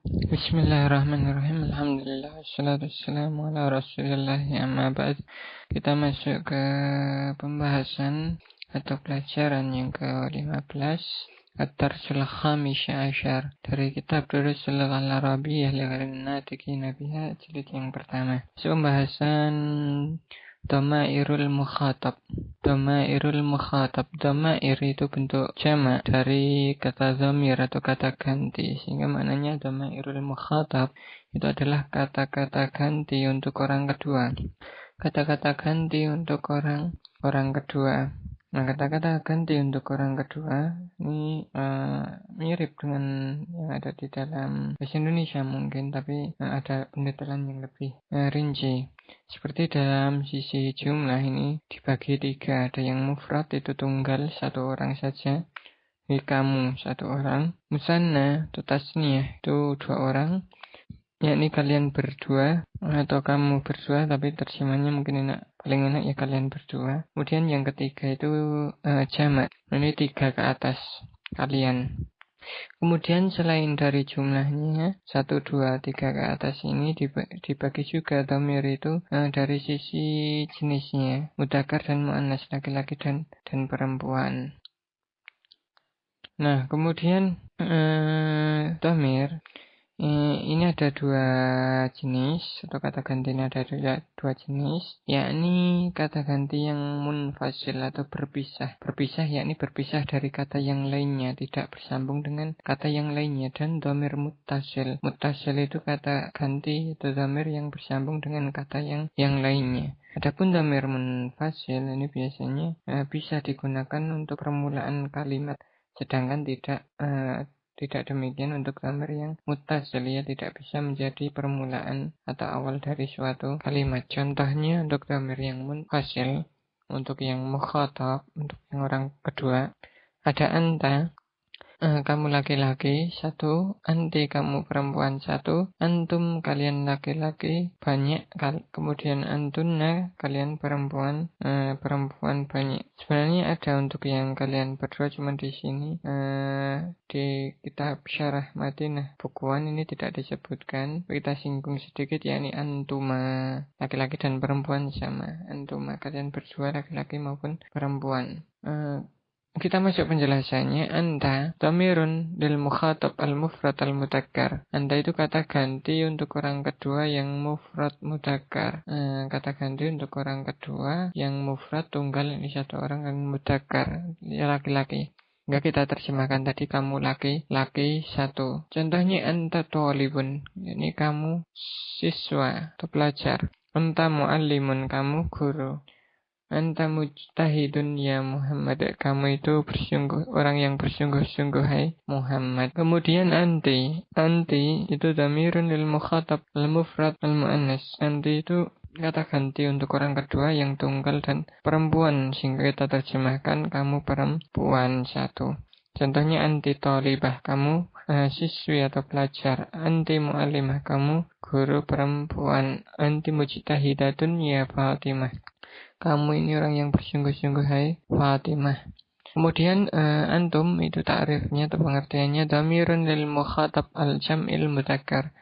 Bismillahirrahmanirrahim. Alhamdulillah, wassalatu wassalamu ala rasulillah, amma ba'd. Kita masuk ke pembahasan atau pelajaran yang ke-15, At-Tarsul Khamisya Asyar, dari kitab Durusul Al-Arabiyyah li Ghairil Natiqina Biha, jilid yang pertama. Pembahasan Dhamairul Mukhatab. Dhamairul Mukhatab. Dhamair itu bentuk jamak dari kata dhamir atau kata ganti, sehingga maknanya Dhamairul Mukhatab itu adalah kata-kata ganti untuk orang kedua. Kata-kata ganti untuk orang kedua. Nah, kata-kata ganti untuk orang kedua ini mirip dengan yang ada di dalam bahasa Indonesia mungkin, tapi ada pendetailan yang lebih rinci. Seperti dalam sisi jumlah ini dibagi 3, ada yang mufrad itu tunggal, 1 orang saja, ini kamu 1 orang, musanna itu tasniyah itu 2 orang, yakni kalian berdua atau kamu berdua, tapi terjemahnya mungkin paling enak ya kalian berdua. Kemudian yang ketiga itu jamak, ini 3 ke atas kalian. Kemudian selain dari jumlahnya 1, 2, 3 ke atas ini dibagi juga dhamir itu dari sisi jenisnya, mudzakkar dan muannas, laki-laki dan perempuan. Nah, kemudian dhamir ini ada 2 jenis, atau kata ganti ini ada 2 jenis, yakni kata ganti yang munfasil atau berpisah. Berpisah yakni berpisah dari kata yang lainnya, tidak bersambung dengan kata yang lainnya, dan dhamir muttasil. Muttasil itu kata ganti atau dhamir yang bersambung dengan kata yang lainnya. Adapun dhamir munfasil ini biasanya bisa digunakan untuk permulaan kalimat, sedangkan tidak demikian untuk dhamir yang muttasil, ya tidak bisa menjadi permulaan atau awal dari suatu kalimat. Contohnya untuk dhamir yang munfasil, untuk yang mukhatab, untuk yang orang kedua, ada anta, kamu laki-laki 1, anti kamu perempuan 1, antum kalian laki-laki banyak, kemudian antunna kalian perempuan banyak. Sebenarnya ada untuk yang kalian berdua, cuma di sini di kitab Syarah Madinah bukuan ini tidak disebutkan. Kita singgung sedikit, yakni antuma, laki-laki dan perempuan sama. Antuma kalian berdua, laki-laki maupun perempuan. Kita masuk penjelasannya. Anta dhamirun lil mukhatab al-mufrad al-mudzakkar. Anta itu kata ganti untuk orang kedua yang mufrad mudzakkar. Kata ganti untuk orang kedua yang mufrad tunggal, ini 1 orang, yang mudzakkar ya laki-laki. Enggak, kita terjemahkan tadi kamu laki 1. Contohnya anta thalibun, ini kamu siswa atau pelajar. Anta muallimun, kamu guru. Anta mujtahidun ya Muhammad, kamu itu orang yang bersungguh-sungguh hai Muhammad. Kemudian anti itu dhamirun lil mukhatab al mufrad al muannas. Anti itu kata ganti untuk orang kedua yang tunggal dan perempuan, sehingga kita terjemahkan kamu perempuan 1. Contohnya anti thalibah, kamu siswi atau pelajar. Anti muallimah, kamu guru perempuan. Anti mujtahidatun ya Fatimah, kamu ini orang yang bersungguh-sungguh hai Fatimah. Kemudian antum itu ta'rifnya atau pengertiannya dhamirun lil mukhatab al jam'il mudzakkar.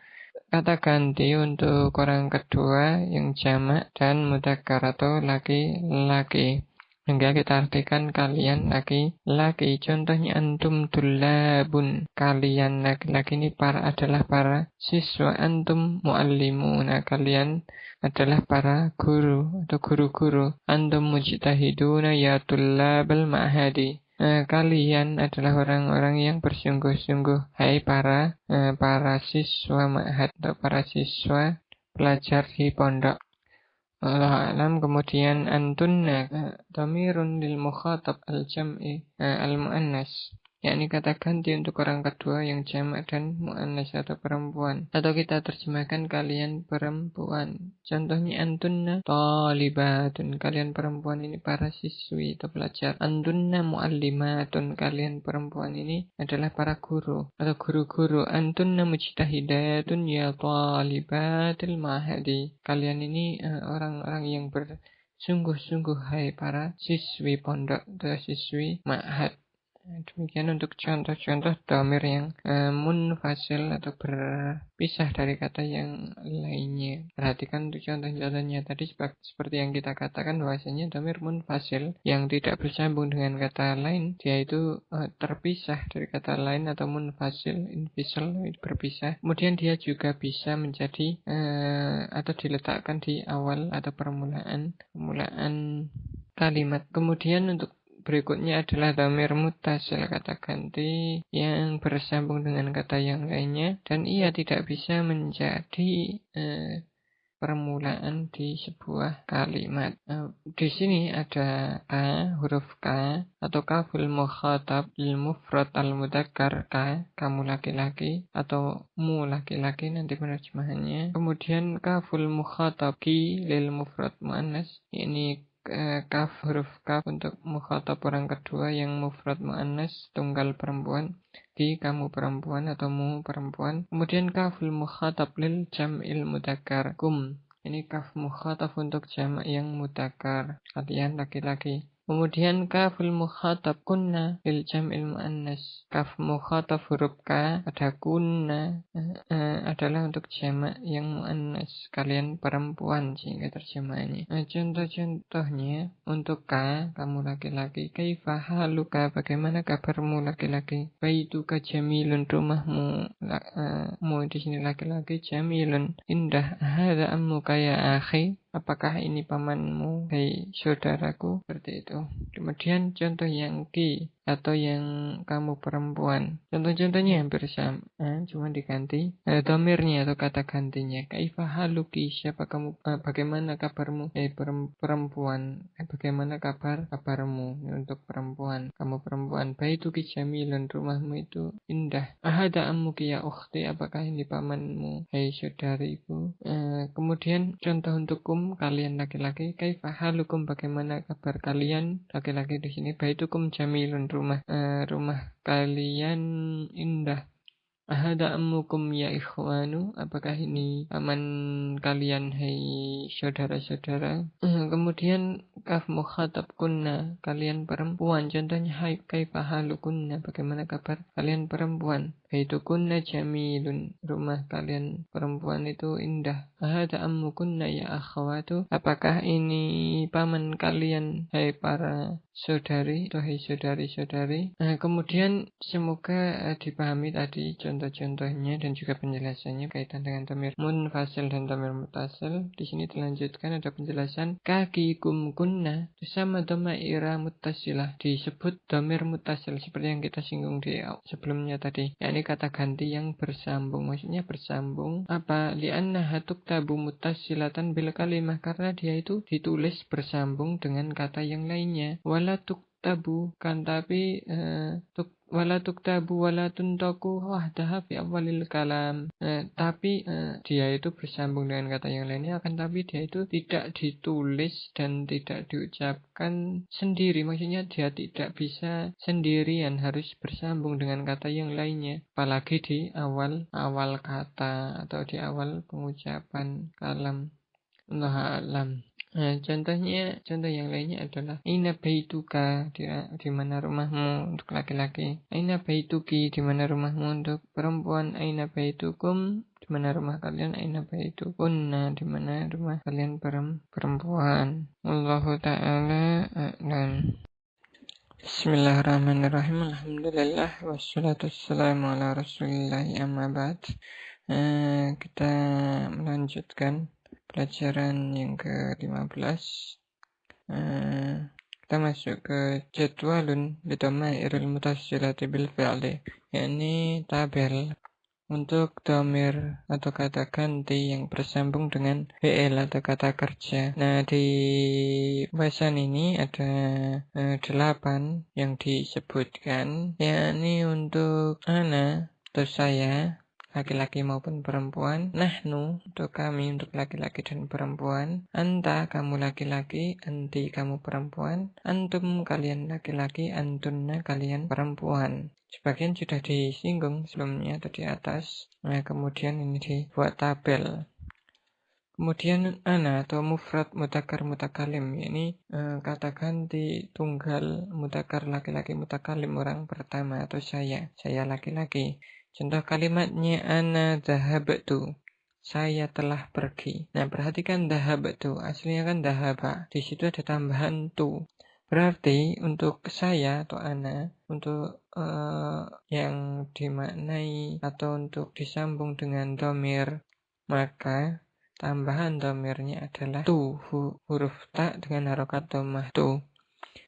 Kata ganti untuk orang kedua yang jamak dan mudzakkar atau laki-laki. Hingga kita artikan kalian laki-laki. Contohnya antum tullabun, kalian laki-laki ini adalah para siswa. Antum muallimuna, kalian adalah para guru atau guru-guru. Antum mujtahiduna ya tullabal ma'hadi, kalian adalah orang-orang yang bersungguh-sungguh hai para siswa ma'had atau para siswa pelajar di pondok. Allah alam. Kemudian antunna dhamirun lil mukhatab al jam'i al muannas, yakni kata ganti untuk orang kedua yang jamak dan muannas atau perempuan, atau kita terjemahkan kalian perempuan. Contohnya antunna thalibatun, kalian perempuan ini para siswi atau pelajar. Antunna muallimatun, kalian perempuan ini adalah para guru atau guru-guru. Antunna mujtahidatun ya thalibatil mahadi, kalian ini orang-orang yang bersungguh-sungguh hai para siswi pondok atau siswi ma'had. Demikian untuk contoh-contoh dhamir yang munfasil atau berpisah dari kata yang lainnya. Perhatikan untuk contoh-contohnya tadi seperti yang kita katakan bahwasanya dhamir munfasil yang tidak bersambung dengan kata lain, dia itu terpisah dari kata lain atau munfasil, infisal, berpisah. Kemudian dia juga bisa menjadi atau diletakkan di awal atau permulaan kalimat. Kemudian untuk berikutnya adalah dhamir muttasil, kata ganti yang bersambung dengan kata yang lainnya dan ia tidak bisa menjadi permulaan di sebuah kalimat. Di sini ada huruf K atau kaful mukhatab lil mufrad al mudzakkar, kamu laki-laki atau mu laki-laki nanti penerjemahannya. Kemudian kaful mukhatab ki lil mufrad muannas, ini huruf kaf untuk mukhatab orang kedua yang mufrad muannas tunggal perempuan, ki kamu perempuan atau mu perempuan. Kemudian kaful mukhatab lil jam'il mudzakkar, kum, ini kaf mukhatab untuk jamak yang mudzakkar, kalian laki-laki. Kemudian kaful mukhatab kunna lil jam'il muannas, kaf mukhatab huruf K ada kunna adalah untuk jamak yang muannas, kalian perempuan sehingga terjemahannya. Contoh-contohnya untuk K, kamu laki-laki. Kaifa haluka, bagaimana kabarmu laki-laki. Baituka jamilun, rumahmu mu di sini laki-laki, jamilun indah. Hadza ammuka ya akhi, apakah ini pamanmu, hai saudaraku, seperti itu. Kemudian contoh yang ki atau yang kamu perempuan. Contoh-contohnya hampir sama, cuma diganti dhamirnya atau kata gantinya. Kaifa haluki, siapa kamu, bagaimana kabarmu, perempuan, bagaimana kabarmu untuk perempuan, kamu perempuan. Baituki jamilun, rumahmu itu indah. Ahada ammuki ya ukhti, apakah ini pamanmu, hai saudariku. Kemudian contoh untuk kum, kalian laki-laki. Kaifa halukum, bagaimana kabar kalian laki-laki di sini. Baitukum jamilun, rumah kalian indah. Ahada ammukum ya ikhwanu, apakah ini paman kalian, hai saudara-saudara. Kemudian kaf mukhatab kunna, kalian perempuan. Contohnya hai kaifa halukunna, bagaimana kabar kalian perempuan. Baitukunna jamilun, rumah kalian perempuan itu indah. Ahada ammukunna ya akhwatu, apakah ini paman kalian, hai para saudari atau hai saudari-saudari. Kemudian semoga dipahami tadi contoh-contohnya dan juga penjelasannya kaitan dengan dhamir munfasil dan dhamir muttasil. Di sini dilanjutkan ada penjelasan kaki kum kunna sama dhamaira muttasilah, disebut dhamir muttasil seperti yang kita singgung di sebelumnya tadi, yakni kata ganti yang bersambung. Maksudnya bersambung apa? Li'annaha tuktabu muttasilatan bil kalimah, karena dia itu ditulis bersambung dengan kata yang lainnya. Wala tuktabu, kan tapi wala tuktabu wala tuntaku wahdaha fi awalil kalam. Tapi dia itu bersambung dengan kata yang lainnya, akan tapi dia itu tidak ditulis dan tidak diucapkan sendiri. Maksudnya dia tidak bisa sendirian, harus bersambung dengan kata yang lainnya, apalagi di awal kata atau di awal pengucapan kalam. Allah alam. Contoh yang lainnya adalah aina baituka, di mana rumahmu untuk laki-laki. Aina baituki, di mana rumahmu untuk perempuan. Aina baitukum, di mana rumah kalian. Aina baitukunna, di mana rumah kalian perempuan. Wallahu ta'ala a'lam. Bismillahirrahmanirrahim. Alhamdulillah wassalatu wassalamu ala Rasulillah, amma ba'd. Kita melanjutkan pelajaran yang ke-15. Kita masuk ke jadwalun lidhamairil muttasilati bil fi'li, yakni tabel untuk dhamir atau kata ganti yang bersambung dengan fi'il atau kata kerja. Nah, di bahasan ini ada 8 yang disebutkan, yakni untuk ana atau saya, laki-laki maupun perempuan. Nahnu, untuk kami, untuk laki-laki dan perempuan. Anta, kamu laki-laki. Anti, kamu perempuan. Antum, kalian laki-laki. Antunna, kalian perempuan. Sebagian sudah disinggung sebelumnya atau di atas. Nah, kemudian ini dibuat tabel. Kemudian ana atau mufrad mudzakkar mutakalim, ini kata ganti tunggal mudzakkar laki-laki mutakalim orang pertama atau saya laki-laki. Contoh kalimatnya ana dhahabtu, saya telah pergi. Nah, perhatikan dhahabtu, aslinya kan dhahaba. Di situ ada tambahan tu. Berarti untuk saya atau ana, untuk yang dimaknai atau untuk disambung dengan dhamir, maka tambahan dhamirnya adalah tu, huruf ta dengan harokat dhammah tu.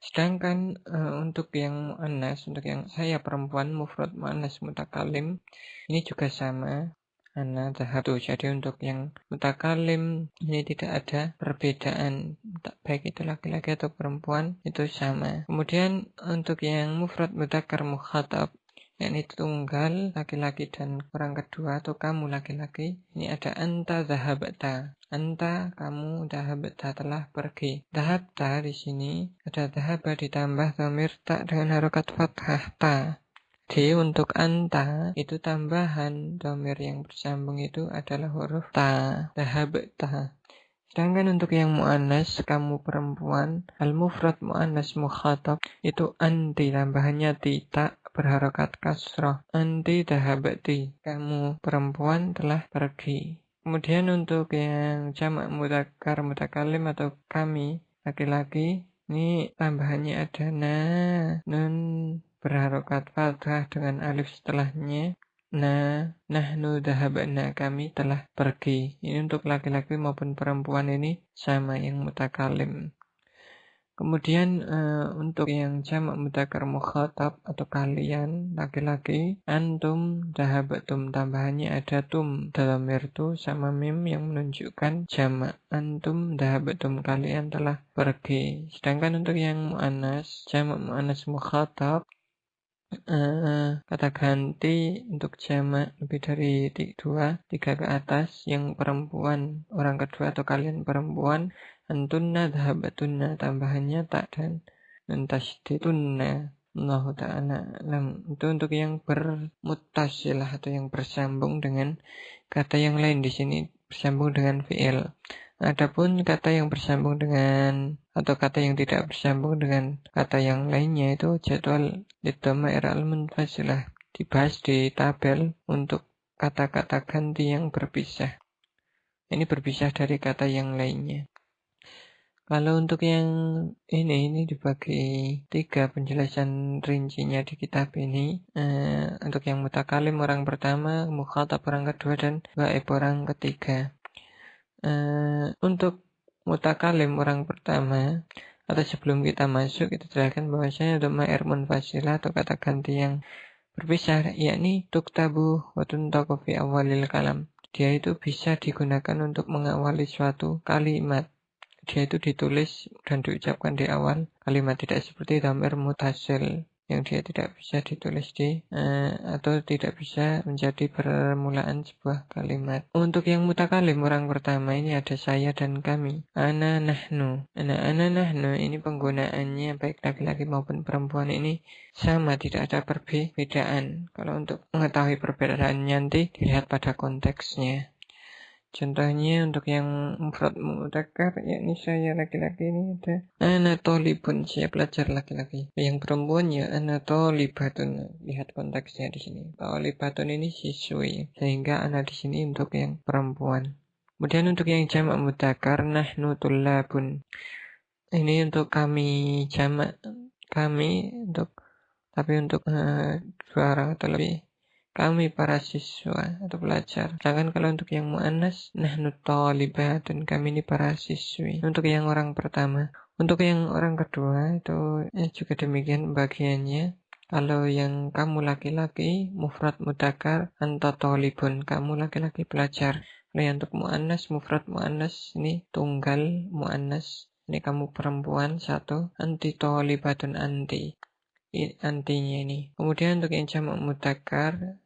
Sedangkan untuk yang mu'annas, untuk yang saya perempuan, mufrad mu'annas mutakalim, ini juga sama. Ana dhahabtu. Jadi untuk yang mutakalim ini tidak ada perbedaan, baik itu laki-laki atau perempuan, itu sama. Kemudian untuk yang mufrad mudzakkar mukhatab, yakni tunggal laki-laki dan orang kedua atau kamu laki-laki, ini ada anta dhahabta. Anta, kamu, dhahabta, telah pergi. Dhahabta di sini ada dhahaba ditambah dhamir ta dengan harokat fathah ta. Jadi untuk anta itu tambahan dhamir yang bersambung itu adalah huruf ta, dhahabta. Sedangkan untuk yang mu'annas, kamu perempuan, al-mufrad mu'annas mukhatab, itu anti, tambahannya tidak berharokat kasroh. Anti dhahabti, kamu perempuan telah pergi. Kemudian untuk yang jamak mudzakkar mutakalim atau kami laki-laki, ini tambahannya ada na, nun berharokat fathah dengan alif setelahnya. Nahnu dhahabna, kami telah pergi. Ini untuk laki-laki maupun perempuan ini sama yang mutakalim. Kemudian untuk yang jamak mudzakkar mukhatab atau kalian laki-laki, antum dhahabtum, tambahannya ada tum, dhamir tu sama mim yang menunjukkan jamak. Antum dhahabtum, kalian telah pergi. Sedangkan untuk yang mu'annas, jamak mu'annas mukhatab, kata ganti untuk jamak lebih dari 3 ke atas, yang perempuan orang kedua atau kalian perempuan, antunna dhahabatunna, tambahannya tak dan tasydidunna. Allah ta'ala alam. Itu untuk yang bermuttasilah atau yang bersambung dengan kata yang lain, di sini bersambung dengan fi'il. Adapun kata yang bersambung dengan atau kata yang tidak bersambung dengan kata yang lainnya itu jadwal lidhamair al-munfasilah, dibahas di tabel untuk kata-kata ganti yang berpisah. Ini berpisah dari kata yang lainnya. Kalau untuk yang ini dibagi 3 penjelasan rincinya di kitab ini. Untuk yang mutakalim orang pertama, mukhatab orang kedua, dan ghaib orang ketiga. Untuk mutakalim orang pertama, atau sebelum kita masuk, kita jelaskan bahwasanya dhamair munfasilah atau kata ganti yang berpisah, yakni tuktabu wa tuntaqu fi awalil kalam. Dia itu bisa digunakan untuk mengawali suatu kalimat. Dia itu ditulis dan diucapkan di awal kalimat, tidak seperti dhamir mutasil yang dia tidak bisa ditulis atau tidak bisa menjadi permulaan sebuah kalimat. Untuk yang mutakalim orang pertama ini ada saya dan kami. Ana nahnu. Ana nahnu ini penggunaannya baik laki-laki maupun perempuan ini sama, tidak ada perbedaan. Kalau untuk mengetahui perbedaannya nanti dilihat pada konteksnya. Contohnya untuk yang mufrad mudzakkar, yakni saya laki-laki, ini ada ana thalibun, saya pelajar laki-laki. Yang perempuan ya ana thalibatun. Lihat konteksnya di sini. Thalibatun ini siswi, sehingga ana di sini untuk yang perempuan. Kemudian untuk yang jamak mudzakkar, nahnu tullabun. Ini untuk kami jamak, kami tapi untuk 2 orang atau lebih. Kami para siswa atau pelajar. Sedangkan kalau untuk yang mu'annas, nahnu thalibatun, kami ini para siswi. Untuk yang orang pertama. Untuk yang orang kedua itu juga demikian bagiannya. Kalau yang kamu laki-laki, mufrad mudzakkar, anta thalibun, kamu laki-laki pelajar. Kalau yang untuk mu'annas, mufrad mu'annas, ini tunggal mu'annas, ini kamu perempuan 1, anti thalibatun, anti. Antinya ini. Kemudian untuk yang jamak mudzakkar,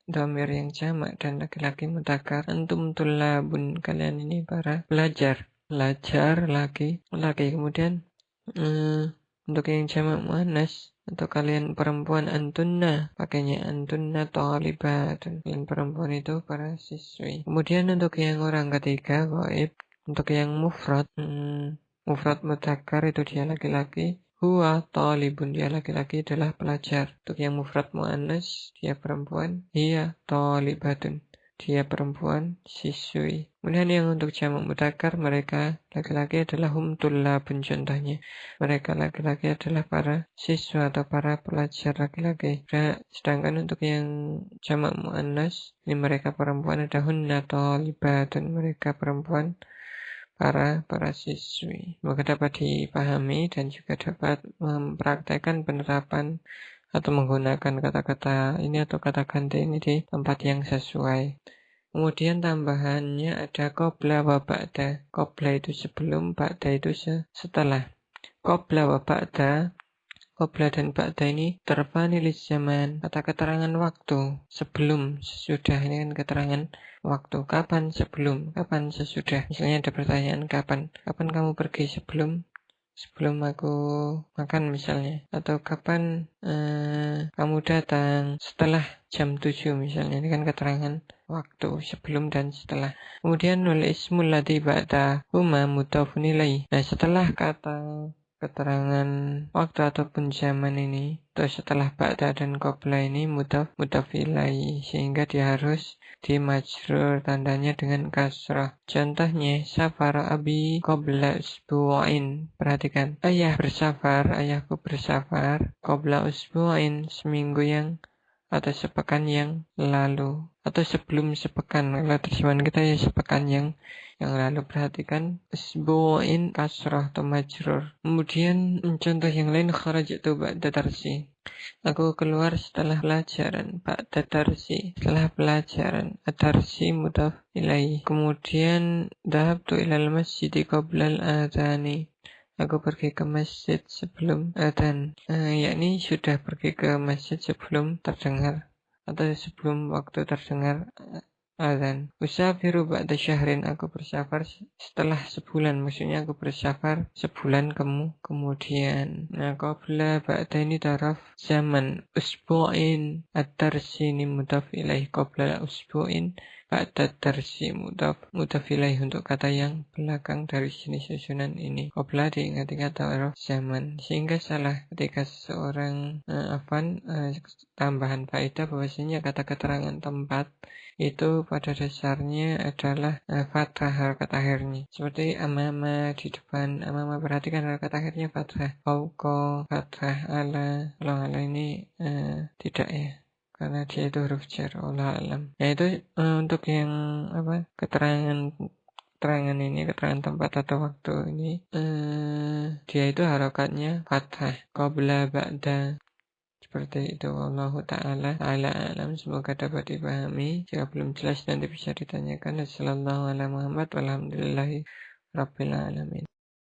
dhamir yang jamak dan laki-laki mudzakkar, antum tullabun, kalian ini para pelajar laki. Kemudian untuk yang jamak muannas, atau kalian perempuan antunna, pakainya antunna talibatun. Kalian perempuan itu para siswi. Kemudian untuk yang orang ketiga, ghaib, untuk yang mufrad, mufrad mudzakkar itu dia laki-laki. Huwa talibun, dia laki-laki adalah pelajar. Untuk yang mufrad muannas, dia perempuan. Hiya talibatun, dia perempuan siswi. Kemudian yang untuk jamak mudzakkar, mereka laki-laki adalah hum tullabun contohnya. Mereka laki-laki adalah para siswa atau para pelajar laki-laki. Sedangkan untuk yang jamak muannas, ini mereka perempuan, ada hunna talibatun, mereka perempuan para siswi. Semoga dapat dipahami dan juga dapat mempraktekkan penerapan atau menggunakan kata-kata ini atau kata ganti ini di tempat yang sesuai. Kemudian tambahannya ada qabla wa ba'da. Qabla itu sebelum, ba'da itu setelah. Qabla wa ba'da, qabla dan ba'da ini terfani lis zaman, kata keterangan waktu, sebelum, sesudah. Ini kan keterangan waktu, kapan sebelum, kapan sesudah. Misalnya ada pertanyaan kapan kamu pergi, sebelum aku makan misalnya, atau kapan kamu datang, setelah jam 7 misalnya. Ini kan keterangan waktu sebelum dan setelah. Kemudian wal ismul ladzi ba'da huma mudhafun ilaih. Nah, setelah kata keterangan waktu ataupun zaman ini, atau setelah ba'da dan qabla ini mudhaf ilaih, sehingga dia harus dimajrur, tandanya dengan kasrah. Contohnya safara abi qabla usbu'in. Perhatikan, ayahku bersafar qabla usbu'in, seminggu yang atau sepekan yang lalu, atau sebelum sepekan. Kalau terjemahan kita ya sepekan yang lalu. Perhatikan usbu'in kasrah atau majrur. Kemudian contoh yang lain, kharajtu ba'da tarsi. Aku keluar setelah pelajaran. Ba'da tarsi, setelah pelajaran. Tarsi mudhaf ilaih. Kemudian dhahabtu ilal masjidi qablal adhani. Aku pergi ke masjid sebelum adzan. Yakni sudah pergi ke masjid sebelum terdengar atau sebelum waktu terdengar adzan. Usafiru ba'da syahrin, aku bersafar setelah sebulan. Maksudnya aku bersafar sebulan kemudian. Nah, qabla ba'da ini taraf zaman. Usbu'in at-tarsi ini mudhaf ilaih. Qabla usbu'in ba'da tarsi mudhaf ilaih untuk kata yang belakang dari jenis susunan ini. Qabla diingat-ingat taraf zaman. Sehingga salah ketika seseorang tambahan faedah bahwasanya kata keterangan tempat itu pada dasarnya adalah fathah harakat akhirnya. Seperti amama di depan, amama, perhatikan harakat akhirnya fathah. Fauqa fathah, ala. Kalau ala ini tidak ya, karena dia itu huruf jar. Wallahu alam. Nah, itu untuk yang keterangan ini, keterangan tempat atau waktu ini, dia itu harakatnya fathah. Qabla ba'da, seperti itu. Wallahu ta'ala alam. Semoga dapat dipahami. Jika belum jelas nanti bisa ditanyakan. Wassalamualaikum warahmatullahi wabarakatuh. Walhamdulillahi rabbil alamin.